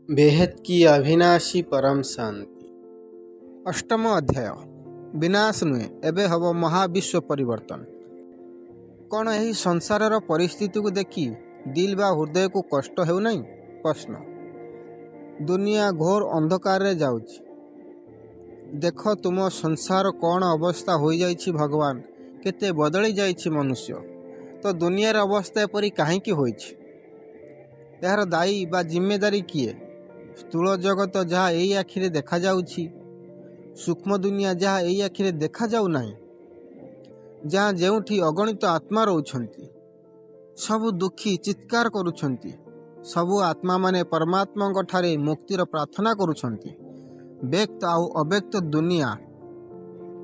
बेहद की अविनाशी परम शांति। अष्टम अध्याय विनाश नुहे एबे हब महाविश्व परिवर्तन। कौन यही संसार परिस्थिति को देखी दिल बा हृदय को कष्ट हेउ नहीं? प्रश्न। दुनिया घोर अंधकार रे जाउछि। देख तुम संसार कौन अवस्था हो जाइछि। भगवान केते बदली जाइछि मनुष्य। तो दुनियार अवस्था एपरी काहींकि होइछि? यार दायी बा जिम्मेदारी किए? स्थूल जगत जहाँ यही आखिरे देखा जाउछि, सूक्ष्म दुनिया जहाँ यही आखिरे देखा जाउ नाही, जहाँ जेउठी अगणित आत्मा रहुछंती, सबु दुखी चित्कार करुछंती, सबु आत्मा माने परमात्मा ठारे मुक्तिर प्रार्थना करुछंती। व्यक्त आउ अव्यक्त दुनिया,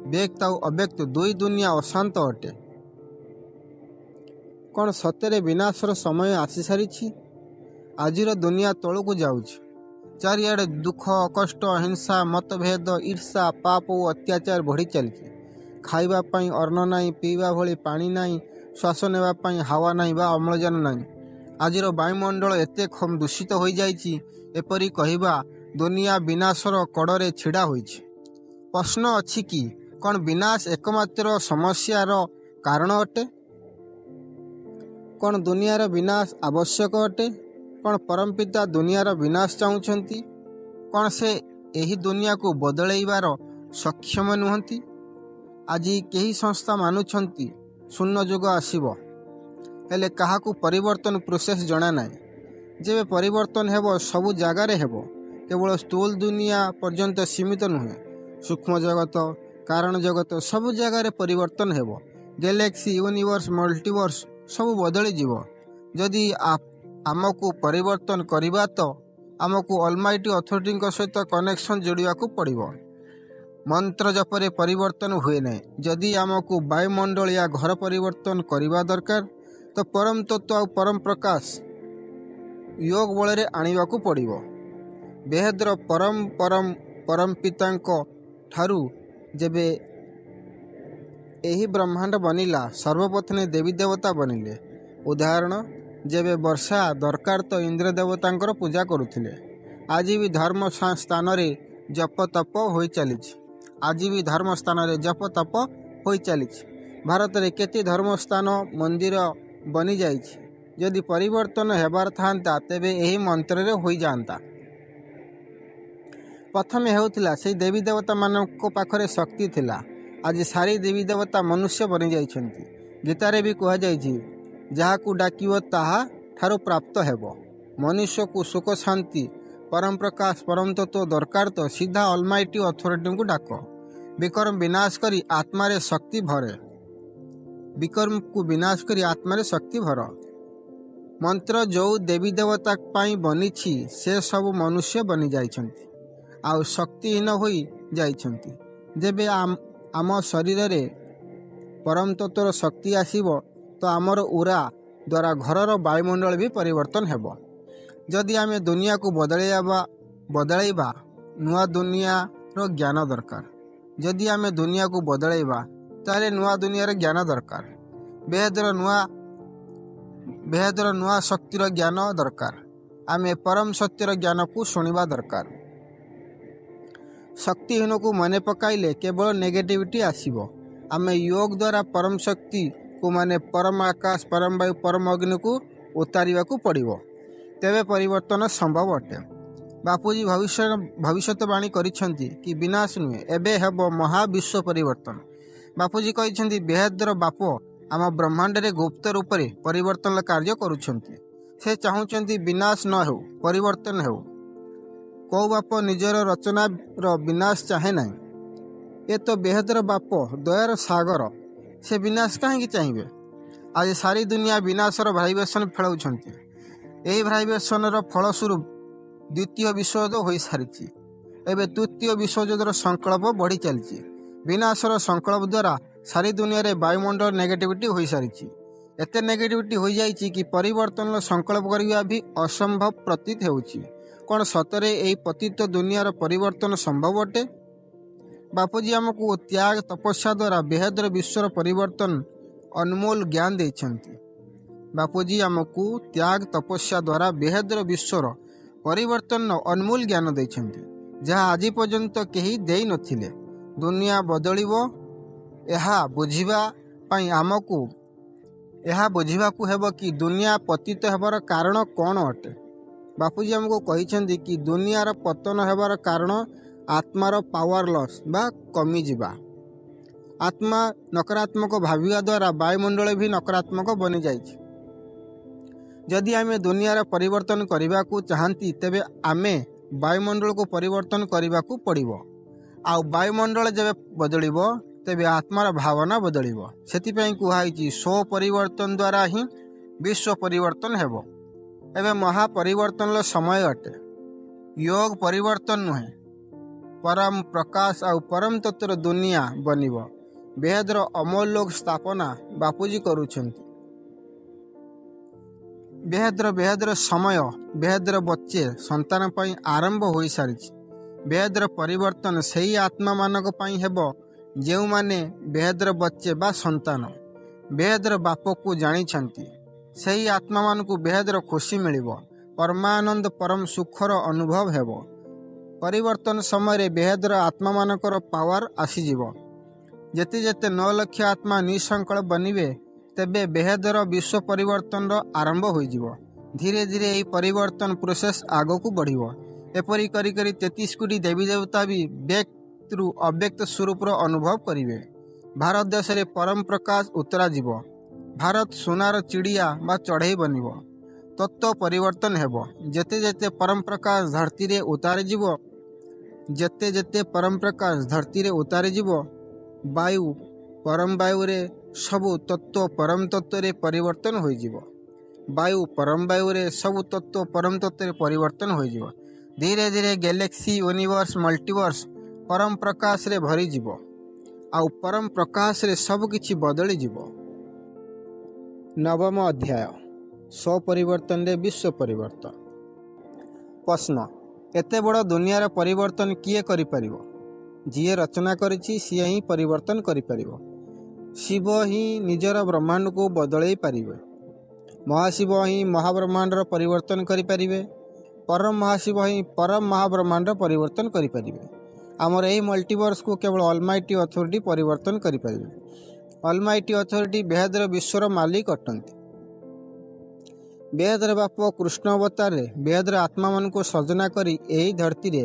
व्यक्त आउ अव्यक्त दुई दुनिया अशांत अटे। कौन सतेरे विनाशर समय आसी सारिछि? आजिर दुनिया तलू जाउछि। चारिआडे दुख कष्ट हिंसा मतभेद ईर्षा पाप और अत्याचार बढ़ी चलती। खाइबा पाई अन्न नहीं, पीवा भली पानी नहीं, श्वास नेबा पाई हावा नहीं बा अम्लजान नहीं। आजिर वायुमंडल एते कम दूषित हो जाइछि, एपरी कहिबा दुनिया विनाशर कड़े छिड़ा होइछि। प्रश्न अछि कि कौन विनाश एकमात्र समस्यार कारण अटे? कौन दुनियार विनाश आवश्यक अटे? कौन परमपिता दुनियार विनाश चाहूँगी? कौन से यही दुनिया को बदलैबार सक्षम नुहंती? आज कई संस्था मानुछंती शून्य जुग आसीब, हेले काहाकू परिवर्तन प्रोसेस जଣା नाही। जेबे परिवर्तन हेबो सबु जगार हेबो, केवल स्थूल दुनिया पर्यंत सीमित नुहे। सूक्ष्म जगत कारण जगत सबु जगार परिवर्तन हेबो। गैलेक्सी यूनिवर्स मल्टीवर्स सबु बदली जीव। जदि आमको परिवर्तन करिबा तो आमको अलमाइटी अथॉरिटी सहित कनेक्शन जोड़ा पड़ो। मंत्र जपरे परिवर्तन हुए नहीं। जदि आमको वायुमंडल या घर परिवर्तन करने दरकार तो परम तत्व और परम प्रकाश योग बल आने को पड़ो। बेहद्र परम परम परम पिता ठारू जेबे यही ब्रह्मांड बनिला, सर्वप्रथमे देवी देवता बनिले। उदाहरण, जेबे वर्षा दरकार तो इंद्र देवतांकर पूजा करुथिले। आज भी धर्म स्थान रे जप तप हो चली। आज भी धर्म स्थान रे जप तप हो चली। भारत रे केते धर्म स्थान मंदिर बनी जाइछि। यदि परिवर्तन हेबार थांता तेबे यही मंत्र रे होई जानता। प्रथमे हेउथिला से देवी देवता मानक पाखरे शक्ति थिला। आज सारी देवी देवता मनुष्य बनी जाइछन्ति। गीतारे भी कहा जाइछि, जहाँ को डाकिव ताहा ठारो प्राप्त हेबो। मनुष्य को सुख शांति परम प्रकाश परम तत्व दरकार तो सीधा अलमाइटी अथॉरिटी को डाक। विक्रम विनाश करी आत्मारे शक्ति भरे। विक्रम को विनाश करी आत्मारे शक्ति भर। मंत्र जो देवी देवता पाई बनीछि से सब मनुष्य बनी जाइछन्ति आउ शक्तिहीन होई जाइछन्ति। जेबे आम शरीर रे परम तत्वर शक्ति आसीबो तो आमर उरा द्वारा घरर वायुमंडल भी परिवर्तन हेबो। जदि आमे दुनिया को बदलैबा नुआ दुनिया रो ज्ञान दरकार। जदि आमे दुनिया को बदलैबा ताले नुआ दुनिया रे ज्ञान दरकार। बेहदर नुआ शक्तिर ज्ञान दरकार। आमे परम सत्यर ज्ञान को सुनिबा दरकार। शक्तिहीन को मने पकाइले केवल नेगेटिविटी आसीबो। आमे योग द्वारा परम शक्ति को माने परम आकाश परम वायु परम अग्नि को उतारिबा को पड़िबो। तेबे परिवर्तन संभव अटे। बापूजी भविष्यवाणी करिसेंती कि विनाश नुहे एबे हेबो महाविश्व परिवर्तन। बापूजी कहिसेंती बेहद्र बाप आम ब्रह्मांड रे गुप्त रूप रे परिवर्तन कार्य करुछंती। से चाहूचंती विनाश न हो परिवर्तन हो। को बाप निजर रचना रो विनाश चाहे नहीं। ये तो बेहद्र बाप दयार सागर, से विनाश कहीं चाहिए? आज सारी दुनिया विनाशर भाइब्रेशन फेलाउछंती। यही भाइब्रेशन फलस्वरूप द्वितीय विश्वयुद्ध हो सारी। एवं तृतीय विश्वयुद्धर संकल्प बढ़ी चली। विनाशर संकल्प द्वारा सारी दुनिया रे वायुमंडल नेगेटिविटी हो सारी। एते नेगेटिविटी हो जाइछि कि परिवर्तन संकल्प करने भी असंभव प्रतीत होउछि। कौन सतरे यही पतित दुनियार परिवर्तन संभव अटे? बापूजी आमको त्याग तपस्या द्वारा बेहद्र विश्वर परिवर्तन अनमोल ज्ञान देछंती। बापूजी आमको त्याग तपस्या द्वारा बेहद्र विश्वर ପରିବର୍ତ୍ତନର ଅନମୂଲ ଜ୍ଞାନ ଦେଇଛନ୍ତି, ଯାହା ଆଜି ପର୍ଯ୍ୟନ୍ତ କେହି ଦେଇନଥିଲେ। ଦୁନିଆ ବଦଳିବ, ଏହା ବୁଝିବାକୁ ହେବ କି ଦୁନିଆ ପତିତ ହେବାର କାରଣ କ'ଣ ଅଟେ। ବାପୁଜୀ ଆମକୁ କହିଛନ୍ତି କି ଦୁନିଆର ପତନ ହେବାର କାରଣ ଆତ୍ମାର ପାୱାର ଲସ୍ ବା କମିଯିବା। ଆତ୍ମା ନକାରାତ୍ମକ ଭାବିବା ଦ୍ୱାରା ବାୟୁମଣ୍ଡଳ ବି ନକାରାତ୍ମକ ବନିଯାଇଛି। ଯଦି ଆମେ ଦୁନିଆର ପରିବର୍ତ୍ତନ କରିବାକୁ ଚାହାନ୍ତି ତେବେ ଆମେ ବାୟୁମଣ୍ଡଳକୁ ପରିବର୍ତ୍ତନ କରିବାକୁ ପଡ଼ିବ। ଆଉ ବାୟୁମଣ୍ଡଳ ଯେବେ ବଦଳିବ ତେବେ ଆତ୍ମାର ଭାବନା ବଦଳିବ। ସେଥିପାଇଁ କୁହାଯାଇଛି ପରିବର୍ତ୍ତନ ଦ୍ୱାରା ହିଁ ବିଶ୍ୱ ପରିବର୍ତ୍ତନ ହେବ। ଏବେ ମହାପରିବର୍ତ୍ତନର ସମୟ ଅଟେ। ୟୋଗ ପରିବର୍ତ୍ତନ ନୁହେଁ, ପରମ ପ୍ରକାଶ ଆଉ ପରମ ତତ୍ତ୍ୱର ଦୁନିଆ ବନିବ। ବେଦର ଅମୋଲୋକ ସ୍ଥାପନା ବାପୁଜୀ କରୁଛନ୍ତି। ବେଦର ସମୟ, ବେଦର ବଚ୍ଚେ ସନ୍ତାନ ପାଇଁ ଆରମ୍ଭ ହୋଇସାରିଛି। ବେଦର ପରିବର୍ତ୍ତନ ସେହି ଆତ୍ମାମାନଙ୍କ ପାଇଁ ହେବ ଯେଉଁମାନେ ବେଦର ବଚ୍ଚେ ବା ସନ୍ତାନ ବେଦର ବାପକୁ ଜାଣିଛନ୍ତି। ସେହି ଆତ୍ମାମାନଙ୍କୁ ବେଦର ଖୁସି ମିଳିବ, ପରମାନନ୍ଦ ପରମ ସୁଖର ଅନୁଭବ ହେବ। ପରିବର୍ତ୍ତନ ସମୟରେ ବେଦର ଆତ୍ମାମାନଙ୍କର ପାୱାର ଆସିଯିବ। ଯେତେ 9 ଲକ୍ଷ ଆତ୍ମା ନିଃସଙ୍କଳ ବନିବେ ତେବେ ବେଦର ବିଶ୍ୱ ପରିବର୍ତ୍ତନର ଆରମ୍ଭ ହୋଇଯିବ। ଧୀରେ ଧୀରେ ଏହି ପରିବର୍ତ୍ତନ ପ୍ରୋସେସ୍ ଆଗକୁ ବଢ଼ିବ। ଏପରି କରି 33 କୋଟି ଦେବୀ ଦେବତା ବି ବ୍ୟକ୍ତରୁ ଅବ୍ୟକ୍ତ ସ୍ୱରୂପର ଅନୁଭବ କରିବେ। ଭାରତ ଦେଶରେ ପରମ ପ୍ରକାଶ ଉତ୍ତରାଯିବ। ଭାରତ ସୁନାର ଚିଡ଼ିଆ ବା ଚଢ଼େଇ ବନିବ। ତତ୍ତ୍ୱ ପରିବର୍ତ୍ତନ ହେବ। ଯେତେ ପରମ ପ୍ରକାଶ ଧରତୀରେ ଉତାରିଯିବ, ପରମ ବାୟୁରେ ସବୁ ତତ୍ତ୍ୱ ପରମ ତତ୍ତ୍ୱରେ ପରିବର୍ତ୍ତନ ହୋଇଯିବ। ସବୁ ତତ୍ତ୍ୱ ପରମ ତତ୍ତ୍ୱରେ ପରିବର୍ତ୍ତନ ହୋଇଯିବ। ଧୀରେ ଧୀରେ ଗ୍ୟାଲେକ୍ସି, ୟୁନିଭର୍ସ, ମଲ୍ଟିଭର୍ସ ପରମ ପ୍ରକାଶରେ ଭରିଯିବ। ଆଉ ପରମ ପ୍ରକାଶରେ ସବୁକିଛି ବଦଳିଯିବ। 9ମ ଅଧ୍ୟାୟ, ପରିବର୍ତ୍ତନରେ ବିଶ୍ୱ ପରିବର୍ତ୍ତନ। ପ୍ରଶ୍ନ, ଏତେ ବଡ଼ ଦୁନିଆର ପରିବର୍ତ୍ତନ କିଏ କରିପାରିବ? ଯିଏ ରଚନା କରିଛି ସିଏ ହିଁ ପରିବର୍ତ୍ତନ କରିପାରିବ। ଶିବ ହିଁ ନିଜର ବ୍ରହ୍ମାଣ୍ଡକୁ ବଦଳେଇ ପାରିବେ। ମହାଶିବ ହିଁ ମହାବ୍ରହ୍ମାଣ୍ଡର ପରିବର୍ତ୍ତନ କରିପାରିବେ। ପରମ ମହାଶିବ ହିଁ ପରମ ମହାବ୍ରହ୍ମାଣ୍ଡର ପରିବର୍ତ୍ତନ କରିପାରିବେ। ଆମର ଏହି ମଲ୍ଟିଭର୍ସକୁ କେବଳ ଅଲମାଇଟି ଅଥରିଟି ପରିବର୍ତ୍ତନ କରିପାରିବେ। ଅଲମାଇଟି ଅଥରିଟି ବେଦର ବିଶ୍ୱର ମାଲିକ ଅଟନ୍ତି। ବେଦର ବାପ କୃଷ୍ଣ ଅବତାରରେ ବେଦର ଆତ୍ମାମାନଙ୍କୁ ସର୍ଜନା କରି ଏହି ଧରତୀରେ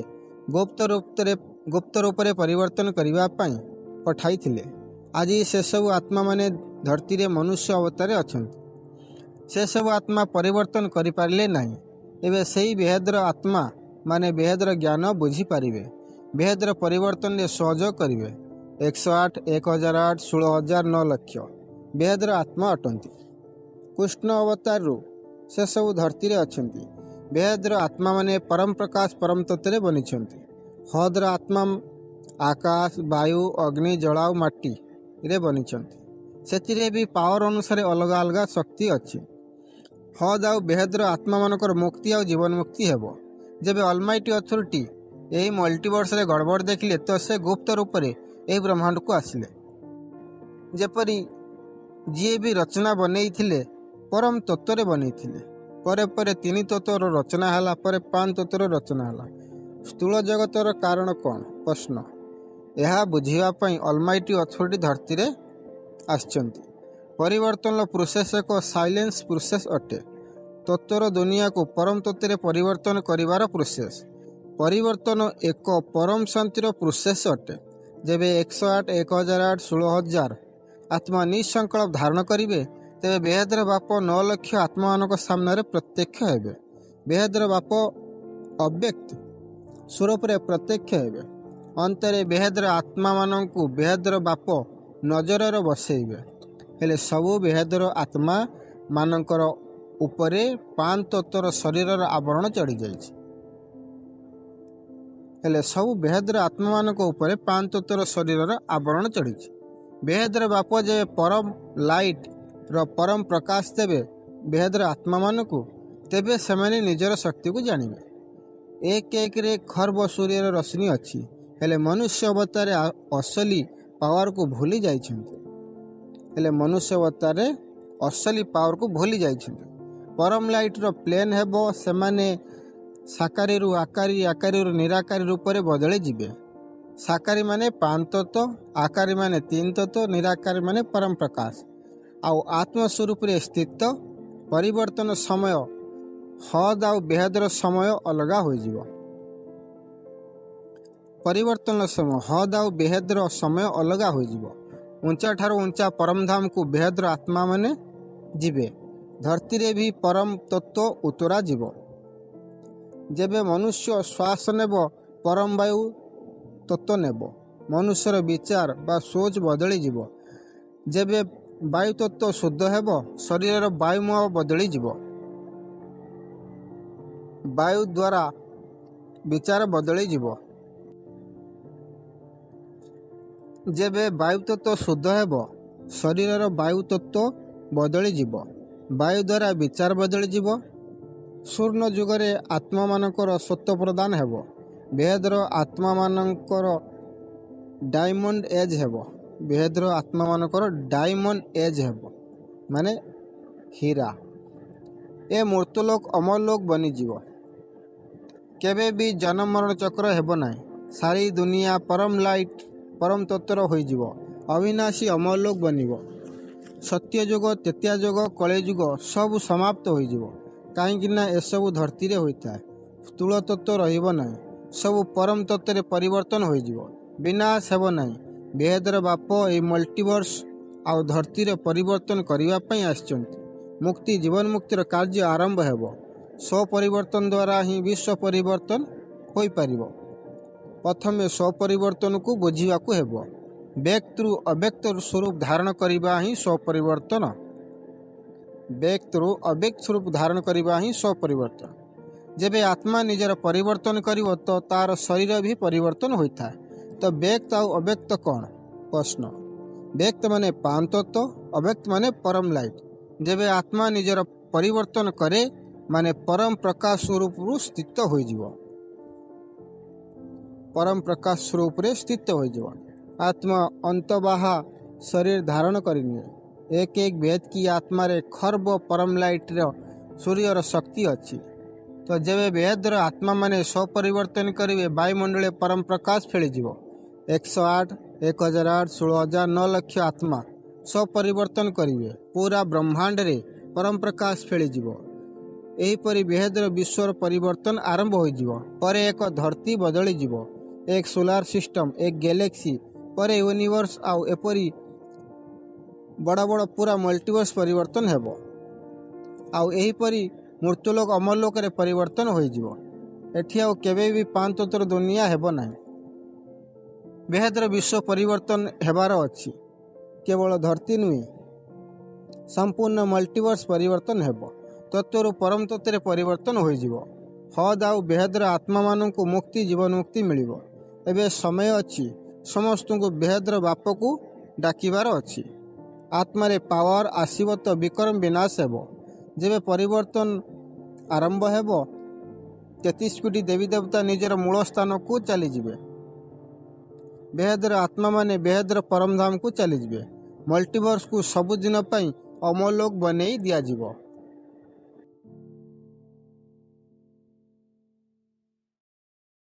ଗୁପ୍ତ ରୂପରେ ପରିବର୍ତ୍ତନ କରିବା ପାଇଁ ପଠାଇଥିଲେ। ଆଜି ସେସବୁ ଆତ୍ମାମାନେ ଧରତୀରେ ମନୁଷ୍ୟ ଅବତାରରେ ଅଛନ୍ତି। ସେସବୁ ଆତ୍ମା ପରିବର୍ତ୍ତନ କରିପାରିଲେ ନାହିଁ। ଏବେ ସେହି ବେଦର ଆତ୍ମା ମାନେ ବେଦର ଜ୍ଞାନ ବୁଝିପାରିବେ, ବେଦର ପରିବର୍ତ୍ତନରେ ସହଯୋଗ କରିବେ। 108, 1008, 16,000, 9 ଲକ୍ଷ ବେଦର ଆତ୍ମା ଅଟନ୍ତି। କୃଷ୍ଣ ଅବତାରରୁ ସେସବୁ ଧରତୀରେ ଅଛନ୍ତି। ବେଦର ଆତ୍ମାମାନେ ପରମ ପ୍ରକାଶ ପରମ ତତ୍ତ୍ୱରେ ବନିଛନ୍ତି। ହଦର ଆତ୍ମା ଆକାଶ, ବାୟୁ, ଅଗ୍ନି, ଜଳ ଆଉ ମାଟିରେ ବନିଛନ୍ତି। ସେଥିରେ ବି ପାୱାର ଅନୁସାରେ ଅଲଗା ଅଲଗା ଶକ୍ତି ଅଛି। ହଦ ଆଉ ବେଦର ଆତ୍ମାମାନଙ୍କର ମୁକ୍ତି ଆଉ ଜୀବନ ମୁକ୍ତି ହେବ। ଯେବେ ଅଲମାଇଟି ଅଥରିଟି ଏହି ମଲ୍ଟିଭର୍ସରେ ଗଡ଼ବଡ଼ ଦେଖିଲେ ତ ସେ ଗୁପ୍ତ ରୂପରେ ଏହି ବ୍ରହ୍ମାଣ୍ଡକୁ ଆସିଲେ। ଯେପରି ଯିଏ ବି ରଚନା ବନେଇଥିଲେ ପରମ ତତ୍ତ୍ୱରେ ବନେଇଥିଲେ। ପରେ 3 ତତ୍ତ୍ୱର ରଚନା ହେଲା, ପରେ 5 ତତ୍ତ୍ୱର ରଚନା ହେଲା। ସ୍ଥୂଳ ଜଗତର କାରଣ କ'ଣ? ପ୍ରଶ୍ନ, ଏହା ବୁଝିବା ପାଇଁ ଅଲମାଇଟି ଅଥରିଟି ଧରତୀରେ ଆସିଛନ୍ତି। ପରିବର୍ତ୍ତନର ପ୍ରୋସେସ୍ ଏକ ସାଇଲେନ୍ସ ପ୍ରୋସେସ୍ ଅଟେ। ତତ୍ତ୍ୱର ଦୁନିଆକୁ ପରମ ତତ୍ତ୍ୱରେ ପରିବର୍ତ୍ତନ କରିବାର ପ୍ରୋସେସ୍। ପରିବର୍ତ୍ତନ ଏକ ପରମ ଶାନ୍ତିର ପ୍ରୋସେସ୍ ଅଟେ। ଯେବେ 108, 1008, 16,000 ଆତ୍ମା ନିଃସଙ୍କଳ୍ପ ଧାରଣ କରିବେ ତେବେ ବେଦର ବାପ 9 ଲକ୍ଷ ଆତ୍ମାମାନଙ୍କ ସାମ୍ନାରେ ପ୍ରତ୍ୟକ୍ଷ ହେବେ। ବେଦର ବାପ ଅବ୍ୟକ୍ତ ସ୍ୱରୂପରେ ପ୍ରତ୍ୟକ୍ଷ ହେବେ। ଅନ୍ତରେ ବେଦର ଆତ୍ମାମାନଙ୍କୁ ବେଦର ବାପ ନଜରରେ ବସେଇବେ। ହେଲେ ସବୁ ବେଦର ଆତ୍ମାମାନଙ୍କର ଉପରେ 5 ତତ୍ତ୍ୱର ଶରୀରର ଆବରଣ ଚଢ଼ିଯାଇଛି। ବେଦର ବାପ ଯେବେ ପରମ ଲାଇଟ୍ର ପରମ ପ୍ରକାଶ ଦେବେ ବେଦର ଆତ୍ମାମାନଙ୍କୁ, ତେବେ ସେମାନେ ନିଜର ଶକ୍ତିକୁ ଜାଣିବେ। 1:1ରେ ଖର୍ବ ସୂର୍ଯ୍ୟର ରୋଶନୀ ଅଛି, ହେଲେ ମନୁଷ୍ୟ ଅବତାରରେ ଅସଲି ପାୱାରକୁ ଭୁଲି ଯାଇଛନ୍ତି। ପରମ ଲାଇଟ୍ର ପ୍ଲେନ୍ ହେବ, ସେମାନେ ସାକାରୀରୁ ଆକାରୀ, ଆକାରୀରୁ ନିରାକାରୀ ରୂପରେ ବଦଳି ଯିବେ। ସାକାରୀ ମାନେ ପାଞ୍ଚତତ୍ତ୍ୱ, ଆକାରୀ ମାନେ ତିନି ତତ୍ତ୍ୱ, ନିରାକାରୀ ମାନେ ପରମ ପ୍ରକାଶ। ଆଉ ଆତ୍ମ ସ୍ୱରୂପରେ ସ୍ଥିତ ପରିବର୍ତ୍ତନ ସମୟ ହଦ୍ ଆଉ ବେହଦର ସମୟ ଅଲଗା ହୋଇଯିବ। ପରିବର୍ତ୍ତନ ସମୟ ହଦ୍ ଆଉ ବେହଦର ସମୟ ଅଲଗା ହୋଇଯିବ। ଉଞ୍ଚାଠାରୁ ଉଞ୍ଚା ପରମଧାମକୁ ବେହଦର ଆତ୍ମାମାନେ ଯିବେ। ଧରତୀରେ ବି ପରମ ତତ୍ତ୍ୱ ଉତ୍ତରା ଯିବ। ଯେବେ ମନୁଷ୍ୟ ଶ୍ୱାସ ନେବ, ପରମ ବାୟୁ ତତ୍ତ୍ୱ ନେବ। ମନୁଷ୍ୟର ବିଚାର ବା ସୋଚ ବଦଳିଯିବ। ଯେବେ ବାୟୁ ତତ୍ତ୍ୱ ଶୁଦ୍ଧ ହେବ, ଶରୀରର ବାୟୁମୟ ବଦଳିଯିବ। ବାୟୁ ଦ୍ୱାରା ବିଚାର ବଦଳିଯିବ। ଯେବେ ବାୟୁ ତତ୍ତ୍ୱ ଶୁଦ୍ଧ ହେବ, ଶରୀରର ବାୟୁ ତତ୍ତ୍ୱ ବଦଳିଯିବ। ବାୟୁ ଦ୍ୱାରା ବିଚାର ବଦଳିଯିବ। ସ୍ୱର୍ଣ୍ଣ ଯୁଗରେ ଆତ୍ମାମାନଙ୍କର ସତ୍ତ୍ୱ ପ୍ରଦାନ ହେବ। ବେହଦର ଆତ୍ମାମାନଙ୍କର ଡାଇମଣ୍ଡ ଏଜ୍ ହେବ। ବେହଦର ଆତ୍ମାମାନଙ୍କର ଡାଇମଣ୍ଡ ଏଜ୍ ହେବ, ମାନେ ହୀରା। ଏ ମୃତ୍ୟୁଲୋକ ଅମରଲୋକ ବନିଯିବ। କେବେ ବି ଜନ୍ମ ମରଣ ଚକ୍ର ହେବ ନାହିଁ। ସାରି ଦୁନିଆ ପରମ ଲାଇଟ୍, ପରମ ତତ୍ତ୍ୱର ହୋଇଯିବ। ଅବିନାଶୀ ଅମରଲୋକ ବନିବ। ସତ୍ୟଯୁଗ, ତ୍ରେତୟା ଯୁଗ, କଳିଯୁଗ ସବୁ ସମାପ୍ତ ହୋଇଯିବ। କାହିଁକିନା ଏସବୁ ଧରତୀରେ ହୋଇଥାଏ। ସ୍ଥୂଳ ତତ୍ତ୍ୱ ରହିବ ନାହିଁ। ସବୁ ପରମ ତତ୍ତ୍ୱରେ ପରିବର୍ତ୍ତନ ହୋଇଯିବ। ବିନାଶ ହେବ ନାହିଁ। ବେହଦର ବାପ ଏହି ମଲ୍ଟିଭର୍ସ ଆଉ ଧରତୀର ପରିବର୍ତ୍ତନ କରିବା ପାଇଁ ଆସିଛନ୍ତି। ମୁକ୍ତି, ଜୀବନ ମୁକ୍ତିର କାର୍ଯ୍ୟ ଆରମ୍ଭ ହେବ। ସ୍ୱପରିବର୍ତ୍ତନ ଦ୍ୱାରା ହିଁ ବିଶ୍ୱ ପରିବର୍ତ୍ତନ ହୋଇପାରିବ। ପ୍ରଥମେ ସ୍ୱପରିବର୍ତ୍ତନକୁ ବୁଝିବାକୁ ହେବ। ବ୍ୟକ୍ତରୁ ଅବ୍ୟକ୍ତ ସ୍ୱରୂପ ଧାରଣ କରିବା ହିଁ ସ୍ୱପରିବର୍ତ୍ତନ। ବ୍ୟକ୍ତରୁ ଅବ୍ୟକ୍ତ ସ୍ୱରୂପ ଧାରଣ କରିବା ହିଁ ସ୍ୱପରିବର୍ତ୍ତନ। ଯେବେ ଆତ୍ମା ନିଜର ପରିବର୍ତ୍ତନ କରିବ, ତ ତାର ଶରୀର ବି ପରିବର୍ତ୍ତନ ହୋଇଥାଏ। ତ ବ୍ୟକ୍ତ ଆଉ ଅବ୍ୟକ୍ତ କ'ଣ? ପ୍ରଶ୍ନ। ବ୍ୟକ୍ତ ମାନେ ପାଞ୍ଚତତ୍ତ୍ୱ, ଅବ୍ୟକ୍ତ ମାନେ ପରମ ଲାଇଟ୍। ଯେବେ ଆତ୍ମା ନିଜର ପରିବର୍ତ୍ତନ କରେ, ମାନେ ପରମ ପ୍ରକାଶ ସ୍ୱରୂପରୁ ସ୍ଥିତ ହୋଇଯିବ। ପରମ ପ୍ରକାଶ ସ୍ୱରୂପରେ ସ୍ଥିତ ହୋଇଯିବ। ଆତ୍ମା ଅନ୍ତବାହା ଶରୀର ଧାରଣ କରିନିଏ। ଏକ ଏକ ବେଦ କି ଆତ୍ମାରେ ଖର୍ବ ପରମ ଲାଇଟ୍ର ସୂର୍ଯ୍ୟର ଶକ୍ତି ଅଛି। ତ ଯେବେ ବେଦର ଆତ୍ମାମାନେ ସ୍ୱପରିବର୍ତ୍ତନ କରିବେ, ବାୟୁମଣ୍ଡଳରେ ପରମ ପ୍ରକାଶ ଫେଳିଯିବ। 108, 1008, 16,000, 9 ଲକ୍ଷ ଆତ୍ମା ସ୍ୱପରିବର୍ତ୍ତନ କରିବେ। ପୁରା ବ୍ରହ୍ମାଣ୍ଡରେ ପରମ ପ୍ରକାଶ ଫେଳିଯିବ। ଏହିପରି ବେହଦର ବିଶ୍ୱର ପରିବର୍ତ୍ତନ ଆରମ୍ଭ ହୋଇଯିବ। ପରେ ଏକ ଧରତୀ ବଦଳିଯିବ। ଏକ ସୋଲାର ସିଷ୍ଟମ, ଏକ ଗ୍ୟାଲେକ୍ସି, ପରେ ୟୁନିଭର୍ସ, ଆଉ ଏପରି ବଡ଼ ବଡ଼ ପୁରା ମଲ୍ଟିଭର୍ସ ପରିବର୍ତ୍ତନ ହେବ। ଆଉ ଏହିପରି ମୃତ୍ୟୁଲୋକ ଅମରଲୋକରେ ପରିବର୍ତ୍ତନ ହୋଇଯିବ। ଏଠି ଆଉ କେବେ ବି ପାଞ୍ଚତତ୍ତ୍ୱର ଦୁନିଆ ହେବ ନାହିଁ। ବେହଦର ବିଶ୍ୱ ପରିବର୍ତ୍ତନ ହେବାର ଅଛି। କେବଳ ଧରତୀ ନୁହେଁ, ସମ୍ପୂର୍ଣ୍ଣ ମଲ୍ଟିଭର୍ସ ପରିବର୍ତ୍ତନ ହେବ। ତତ୍ତ୍ୱରୁ ପରମ ତତ୍ତ୍ୱରେ ପରିବର୍ତ୍ତନ ହୋଇଯିବ। ହଦ୍ ଆଉ ବେହଦର ଆତ୍ମାମାନଙ୍କୁ ମୁକ୍ତି, ଜୀବନ ମୁକ୍ତି ମିଳିବ। ଏବେ ସମୟ ଅଛି। ସମସ୍ତଙ୍କୁ ବେହଦର ବାପକୁ ଡାକିବାର ଅଛି। ଆତ୍ମାରେ ପାୱାର ଆସିବ ତ ବିକ୍ରମ ବିନାଶ ହେବ। ଯେବେ ପରିବର୍ତ୍ତନ ଆରମ୍ଭ ହେବ, 33 କୋଟି ଦେବୀ ଦେବତା ନିଜର ମୂଳ ସ୍ଥାନକୁ ଚାଲିଯିବେ। ବେହଦର ଆତ୍ମାମାନେ ବେହଦର ପରମଧାମକୁ ଚାଲିଯିବେ। ମଲ୍ଟିଭର୍ସକୁ ସବୁଦିନ ପାଇଁ ଅମରଲୋକ ବନେଇ ଦିଆଯିବ।